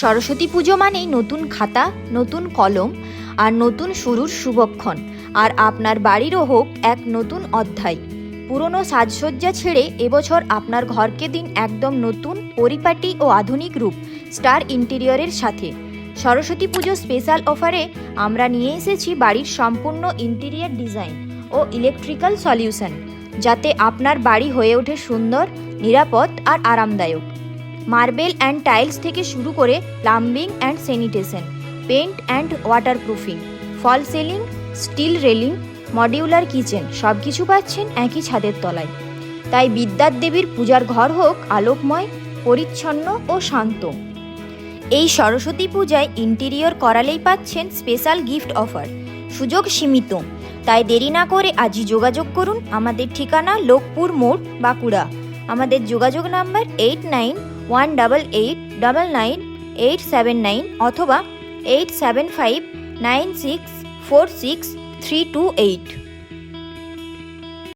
সরস্বতী পুজো মানেই নতুন খাতা, নতুন কলম আর নতুন শুরুর শুভক্ষণ। আর আপনার বাড়িরও হোক এক নতুন অধ্যায়। পুরনো সাজসজ্জা ছেড়ে এবছর আপনার ঘরকে দিন একদম নতুন, পরিপাটি ও আধুনিক রূপ স্টার ইন্টেরিয়রের সাথে। সরস্বতী পুজো স্পেশাল অফারে আমরা নিয়ে এসেছি বাড়ির সম্পূর্ণ ইন্টেরিয়র ডিজাইন ও ইলেকট্রিক্যাল সলিউশন, যাতে আপনার বাড়ি হয়ে ওঠে সুন্দর, নিরাপদ আর আরামদায়ক। মার্বেল অ্যান্ড টাইলস থেকে শুরু করে plumbing and sanitation, paint and waterproofing, false ceiling, steel railing, modular kitchen, সব কিছু পাচ্ছেন একই ছাদের তলায়। তাই বিদ্যার দেবীর পূজার ঘর হোক আলোকময়, পরিচ্ছন্ন ও শান্ত। এই সরস্বতী পূজায় ইন্টেরিয়র করালেই পাচ্ছেন স্পেশাল গিফট অফার। সুযোগ সীমিত, তাই দেরি না করে আজই যোগাযোগ করুন। আমাদের ঠিকানা লোকপুর মোড়, বাঁকুড়া। আমাদের যোগাযোগ নাম্বার 8918899879 অথবা 8759646328।